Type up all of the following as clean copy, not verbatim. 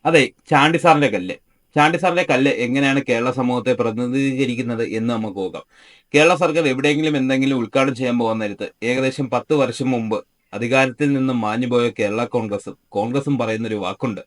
അതെ, ചാണ്ടി സാറിന്റെ കല്ല്. ചാണ്ടി സാറിന്റെ കല്ല് എങ്ങനെയാണ് കേരള സമൂഹത്തെ പ്രതിനിധീകരിക്കുന്നത് എന്ന് നമുക്ക് നോക്കാം. കേരള സർക്കാർ എവിടെയെങ്കിലും എന്തെങ്കിലും ഉദ്ഘാടനം ചെയ്യാൻ പോകുന്ന നേരത്ത് ഏകദേശം 10 വർഷം മുമ്പ് അധികാരത്തിൽ നിന്നും മാഞ്ഞുപോയ കേരള കോൺഗ്രസും പറയുന്നൊരു വാക്കുണ്ട്.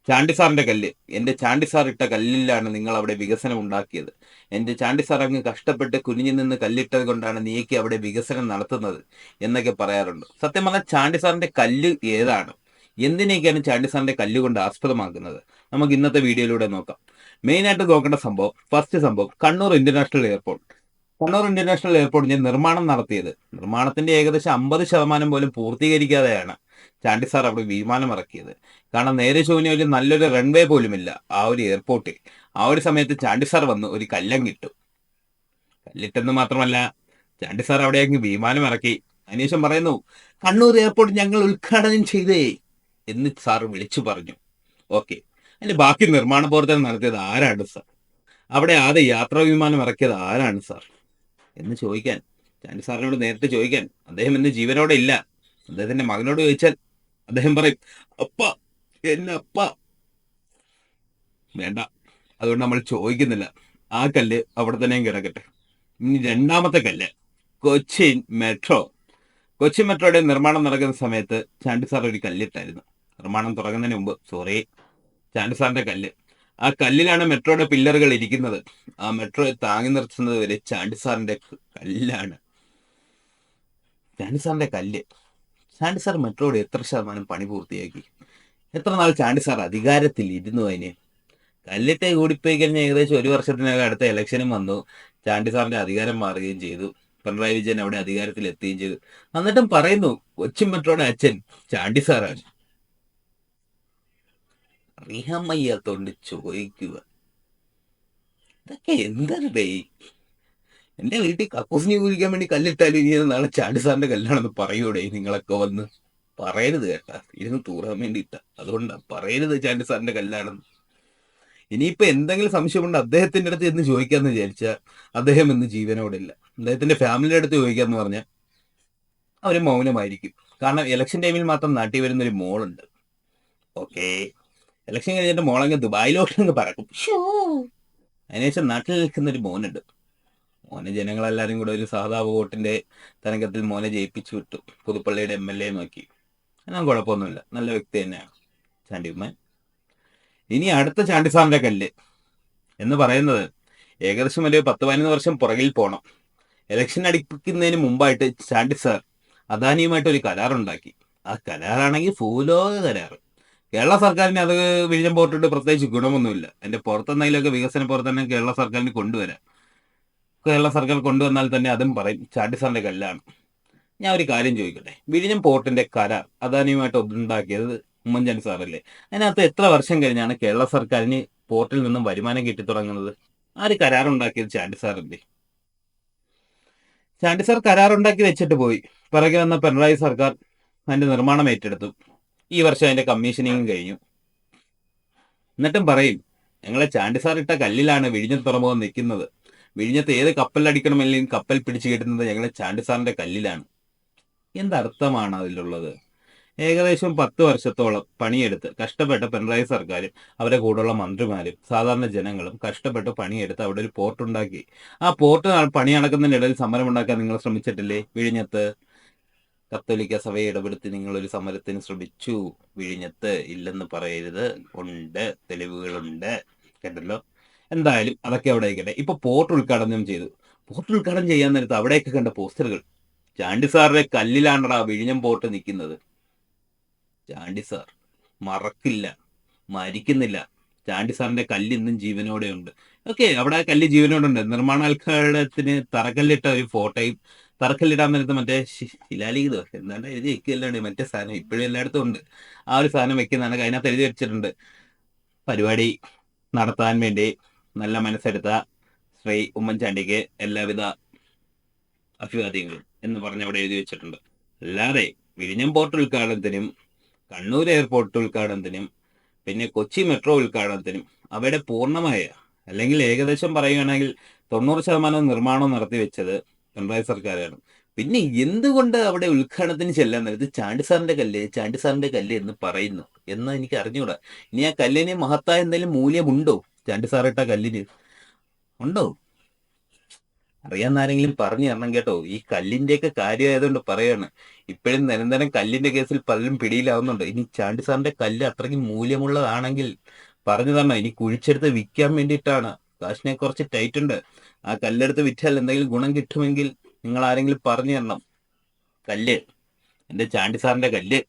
ചാണ്ടി സാറിന്റെ കല്ല്. എന്റെ ചാണ്ടി സാർ ഇട്ട കല്ലിലാണ് നിങ്ങൾ അവിടെ വികസനം ഉണ്ടാക്കിയത്. എന്റെ ചാണ്ടി സാർ അങ്ങ് കഷ്ടപ്പെട്ട് കുനിഞ്ഞു നിന്ന് കല്ലിട്ടത് കൊണ്ടാണ് നീക്ക് അവിടെ വികസനം നടത്തുന്നത് എന്നൊക്കെ പറയാറുണ്ട്. സത്യം പറഞ്ഞാൽ ചാണ്ടി സാറിന്റെ കല്ല് ഏതാണ്? എന്തിനേക്കാണ് ചാണ്ടി സാറിന്റെ കല്ലുകൊണ്ട് ആസ്പദമാക്കുന്നത്? നമുക്ക് ഇന്നത്തെ വീഡിയോയിലൂടെ നോക്കാം. മെയിനായിട്ട് നോക്കേണ്ട സംഭവം, ഫസ്റ്റ് സംഭവം Kannur international airport. Kannur international എയർപോർട്ടിന്റെ നിർമ്മാണത്തിന്റെ ഏകദേശം 50% പോലും പൂർത്തീകരിക്കാതെയാണ് ചാണ്ടി സാർ അവിടെ വിമാനം ഇറക്കിയത്. കാരണം നേരെ ചൊവ്വനെ ഒരു നല്ലൊരു റൺവേ പോലുമില്ല ആ ഒരു എയർപോർട്ടിൽ. ആ ഒരു സമയത്ത് ചാണ്ടി സാർ വന്ന് ഒരു കല്ലങ്ങിട്ടു. കല്ലിട്ടെന്ന് മാത്രമല്ല, ചാണ്ടി സാർ അവിടെ അങ്ങ് വിമാനം ഇറക്കി. അതിനുശേഷം പറയുന്നു, കണ്ണൂർ എയർപോർട്ട് ഞങ്ങൾ ഉദ്ഘാടനം ചെയ്തേ എന്ന് സാർ വിളിച്ചു പറഞ്ഞു. ഓക്കെ, അതിന്റെ ബാക്കി നിർമ്മാണ പ്രവർത്തനം നടത്തിയത് ആരാണ് സാർ? അവിടെ ആദ്യ യാത്രാ വിമാനം ഇറക്കിയത് ആരാണ് സാർ എന്ന് ചോദിക്കാൻ, ചാണ്ടി സാറിനോട് നേരിട്ട് ചോദിക്കാൻ, അദ്ദേഹം ഇന്ന് ജീവനോടെ ഇല്ല. അദ്ദേഹത്തിന്റെ മകനോട് ചോദിച്ചാൽ അദ്ദേഹം പറയും, അപ്പ എന്നെ അപ്പ. വേണ്ട, അതുകൊണ്ട് നമ്മൾ ചോദിക്കുന്നില്ല. ആ കല്ല് അവിടെ തന്നെയും കിടക്കട്ടെ. ഇനി രണ്ടാമത്തെ കല്ല്, കൊച്ചിൻ മെട്രോ. കൊച്ചി മെട്രോയുടെ നിർമ്മാണം നടക്കുന്ന സമയത്ത് ചാണ്ടി സാർ ഒരു കല്ലിട്ടായിരുന്നു. നിർമ്മാണം തുടങ്ങുന്നതിന് മുമ്പ്, സോറി, ചാണ്ടി സാറിന്റെ കല്ല്. ആ കല്ലിലാണ് മെട്രോയുടെ പില്ലറുകൾ ഇരിക്കുന്നത്. ആ മെട്രോയെ താങ്ങി നിർത്തുന്നത് വരെ ചാണ്ടി സാറിന്റെ കല്ലാണ്. ചാണ്ടി സാറിന്റെ കല്ല്. ചാണ്ടി സാർ മെട്രോയുടെ എത്ര ശതമാനം പണി പൂർത്തിയാക്കി? എത്ര നാൾ ചാണ്ടി സാർ അധികാരത്തിൽ ഇരുന്നു? അതിന് കല്ലിട്ട് കൂടിപ്പോയി കഴിഞ്ഞാൽ ഏകദേശം 1 വർഷത്തിനകം അടുത്ത ഇലക്ഷനും വന്നു. ചാണ്ടി സാറിന്റെ അധികാരം മാറുകയും ചെയ്തു. പിണറായി വിജയൻ അവിടെ അധികാരത്തിൽ എത്തുകയും ചെയ്തു. എന്നിട്ടും പറയുന്നു കൊച്ചി മെട്രോയുടെ അച്ഛൻ ചാണ്ടി സാറാണ്. അറിയാൻ വയ്യാത്തോണ്ട് ചോദിക്കുക, ഇതൊക്കെ എന്താണ് ഡേ? എന്റെ വീട്ടിൽ കക്കൂസിനി കുഴിക്കാൻ വേണ്ടി കല്ലിട്ടാലും ഇനി നാളെ ചാണ്ടി സാറിന്റെ കല്ലാണെന്ന് പറയൂടെ നിങ്ങളൊക്കെ വന്ന്? പറയരുത് കേട്ടാ, ഇരുന്ന് തൂറാൻ വേണ്ടി ഇട്ട. അതുകൊണ്ടാ പറയരുത് ചാണ്ടി സാറിന്റെ കല്ലാണെന്ന്. ഇനിയിപ്പോ എന്തെങ്കിലും സംശയമുണ്ട് അദ്ദേഹത്തിന്റെ അടുത്ത് എന്ന് ചോദിക്കാന്ന് വിചാരിച്ചാൽ അദ്ദേഹം ഇന്ന് ജീവനോടെ ഇല്ല. അദ്ദേഹത്തിന്റെ ഫാമിലിയുടെ അടുത്ത് ചോദിക്കാന്ന് പറഞ്ഞാൽ അവര് മൗനമായിരിക്കും. കാരണം ഇലക്ഷൻ ടൈമിൽ മാത്രം നാട്ടിൽ വരുന്നൊരു മോളുണ്ട്. ഓക്കെ, ഇലക്ഷൻ കഴിഞ്ഞിട്ട് മോളങ്ങ് ദുബായിലോട്ടങ്ങ് പറക്കും. അതിനുശേഷം നാട്ടിൽ നിൽക്കുന്ന ഒരു മോനുണ്ട്. മോനെ ജനങ്ങളെല്ലാരും കൂടെ ഒരു സാധാ വോട്ടിന്റെ തരംഗത്തിൽ മോനെ ജയിപ്പിച്ചു വിട്ടു. പുതുപ്പള്ളിയുടെ MLA നോക്കി. എന്നാൽ കുഴപ്പമൊന്നുമില്ല, നല്ല വ്യക്തി തന്നെയാണ് ചാണ്ടി ഉമ്മൻ. ഇനി അടുത്ത ചാണ്ടി സാറിന്റെ കല്ല് എന്ന് പറയുന്നത് ഏകദേശം ഒരു 10-15 വർഷം പുറകിൽ പോകണം. ഇലക്ഷൻ അടുപ്പിക്കുന്നതിന് മുമ്പായിട്ട് ചാണ്ടി സാർ അദാനിയുമായിട്ട് ഒരു കരാറുണ്ടാക്കി. ആ കരാറാണെങ്കിൽ ഭൂലോക കരാറ്. കേരള സർക്കാരിന് അത് വിഴിഞ്ഞം പോർട്ടിട്ട് പ്രത്യേകിച്ച് ഗുണമൊന്നുമില്ല. അതിന്റെ പുറത്തെന്തെങ്കിലുമൊക്കെ വികസന പ്രവർത്തനം കേരള സർക്കാരിന് കൊണ്ടുവരാം. കേരള സർക്കാർ കൊണ്ടുവന്നാൽ തന്നെ അതും പറയും ചാണ്ടി സാറിന്റെ കല്ലാണ്. ഞാൻ ഒരു കാര്യം ചോദിക്കട്ടെ, വിഴിഞ്ഞം പോർട്ടിന്റെ കരാർ അദാനിയുമായിട്ട് ഉണ്ടാക്കിയത് ഉമ്മൻചാണ്ടി സാറല്ലേ? അതിനകത്ത് എത്ര വർഷം കഴിഞ്ഞാണ് കേരള സർക്കാരിന് പോർട്ടിൽ നിന്നും വരുമാനം കിട്ടി തുടങ്ങുന്നത്? ആര് കരാറുണ്ടാക്കിയത്? ചാണ്ടി സാറല്ലേ. ചാണ്ടി സാർ കരാറുണ്ടാക്കി വെച്ചിട്ട് പോയി. പിറകെ വന്ന പിണറായി സർക്കാർ അതിന്റെ നിർമ്മാണം ഏറ്റെടുത്തു. ഈ വർഷം അതിന്റെ കമ്മീഷനിങ്ങും കഴിഞ്ഞു. എന്നിട്ടും പറയും, ഞങ്ങളെ ചാണ്ടി സാർ ഇട്ട കല്ലിലാണ് വിഴിഞ്ഞം തുറമുഖം നിൽക്കുന്നത്. വിഴിഞ്ഞത്ത് ഏത് കപ്പലടിക്കണമെങ്കിലും കപ്പൽ പിടിച്ചു കെട്ടുന്നത് ഞങ്ങളെ ചാണ്ടി സാറിന്റെ കല്ലിലാണ്. എന്തർത്ഥമാണ് അതിലുള്ളത്? ഏകദേശം 10 വർഷത്തോളം പണിയെടുത്ത് കഷ്ടപ്പെട്ട പിണറായി സർക്കാരും അവരെ കൂടെയുള്ള മന്ത്രിമാരും സാധാരണ ജനങ്ങളും കഷ്ടപ്പെട്ട് പണിയെടുത്ത് അവിടെ ഒരു പോർട്ട് ഉണ്ടാക്കി. ആ പോർട്ട് പണി നടക്കുന്നതിനിടയിൽ സമരം ഉണ്ടാക്കാൻ നിങ്ങൾ ശ്രമിച്ചിട്ടില്ലേ? വിഴിഞ്ഞത്ത് കത്തോലിക്ക സഭയെ ഇടപെടുത്തി നിങ്ങളൊരു സമരത്തിന് ശ്രമിച്ചു. വിഴിഞ്ഞത്ത് ഇല്ലെന്ന് പറയരുത്, ഉണ്ട്, തെളിവുകളുണ്ട്, കേട്ടല്ലോ. എന്തായാലും അതൊക്കെ അവിടെ ആയിക്കട്ടെ. ഇപ്പൊ പോർട്ട് ഉദ്ഘാടനം ചെയ്തു. പോർട്ട് ഉദ്ഘാടനം ചെയ്യാൻ നേരത്ത് അവിടെയൊക്കെ കണ്ട പോസ്റ്ററുകൾ, ചാണ്ടി സാറിന്റെ കല്ലിലാണടാ വിഴിഞ്ഞം പോർട്ട് നിൽക്കുന്നത്. ചാണ്ടി സാർ മറക്കില്ല, മരിക്കുന്നില്ല. ചാണ്ടി സാറിന്റെ കല്ല് ഇന്നും ജീവനോടെ ഉണ്ട്. ഓക്കെ, അവിടെ ആ കല്ല് ജീവനോടെ ഉണ്ട്. നിർമ്മാണാൽക്കാരത്തിന് തറക്കല്ലിട്ട ഒരു ഫോട്ടോയും, തറക്കല്ലിടാൻ നേരത്ത് മറ്റേ ശിലാലിഖിതോ എന്താണ്ട് എഴുതി വെക്കുകയല്ലാണ് മറ്റേ സാധനം, ഇപ്പോഴും എല്ലായിടത്തും ഉണ്ട്. ആ ഒരു സാധനം വെക്കുന്നതാണ്. അതിനകത്ത് എഴുതി വെച്ചിട്ടുണ്ട്, പരിപാടി നടത്താൻ വേണ്ടി നല്ല മനസ്സെടുത്ത ശ്രീ ഉമ്മൻചാണ്ടിക്ക് എല്ലാവിധ അഭിവാദ്യങ്ങളും എന്ന് പറഞ്ഞ് അവിടെ എഴുതി വെച്ചിട്ടുണ്ട്. അല്ലാതെ വിഴിഞ്ഞം പോർട്ട് ഉദ്ഘാടനത്തിനും കണ്ണൂർ എയർപോർട്ട് ഉദ്ഘാടനത്തിനും പിന്നെ കൊച്ചി മെട്രോ ഉദ്ഘാടനത്തിനും അവയുടെ പൂർണ്ണമായ, അല്ലെങ്കിൽ ഏകദേശം പറയുകയാണെങ്കിൽ 90% നിർമ്മാണം നടത്തി വെച്ചത് പിണറായി സർക്കാരാണ്. പിന്നെ എന്തുകൊണ്ട് അവിടെ ഉദ്ഘാടനത്തിന് ചെല്ലാൻ നേരത്ത് ചാണ്ടി സാറിന്റെ കല്ല് എന്ന് പറയുന്നു എന്ന് എനിക്ക് അറിഞ്ഞൂടാ. ഇനി ആ കല്ലിന് മഹത്തായ എന്തെങ്കിലും മൂല്യമുണ്ടോ? ചാണ്ടി സാറിട്ട കല്ലിന് ഉണ്ടോ? അറിയാവുന്ന ആരെങ്കിലും പറഞ്ഞു തരണം കേട്ടോ. ഈ കല്ലിന്റെയൊക്കെ കാര്യമായതുകൊണ്ട് പറയാണ്. ഇപ്പോഴും നിരന്തരം കല്ലിന്റെ കേസിൽ പലരും പിടിയിലാവുന്നുണ്ട്. ഇനി ചാണ്ടി സാറിന്റെ കല്ല് അത്രയ്ക്ക് മൂല്യമുള്ളതാണെങ്കിൽ പറഞ്ഞു തരണം. ഇനി കുഴിച്ചെടുത്ത് വിൽക്കാൻ വേണ്ടിയിട്ടാണ്. കാശിനെ കുറച്ച് ടൈറ്റ് ഉണ്ട്. ആ കല്ലെടുത്ത് വിറ്റാൽ എന്തെങ്കിലും ഗുണം കിട്ടുമെങ്കിൽ നിങ്ങൾ ആരെങ്കിലും പറഞ്ഞു തരണം. കല്ല്, എന്റെ ചാണ്ടി സാറിന്റെ കല്ല്.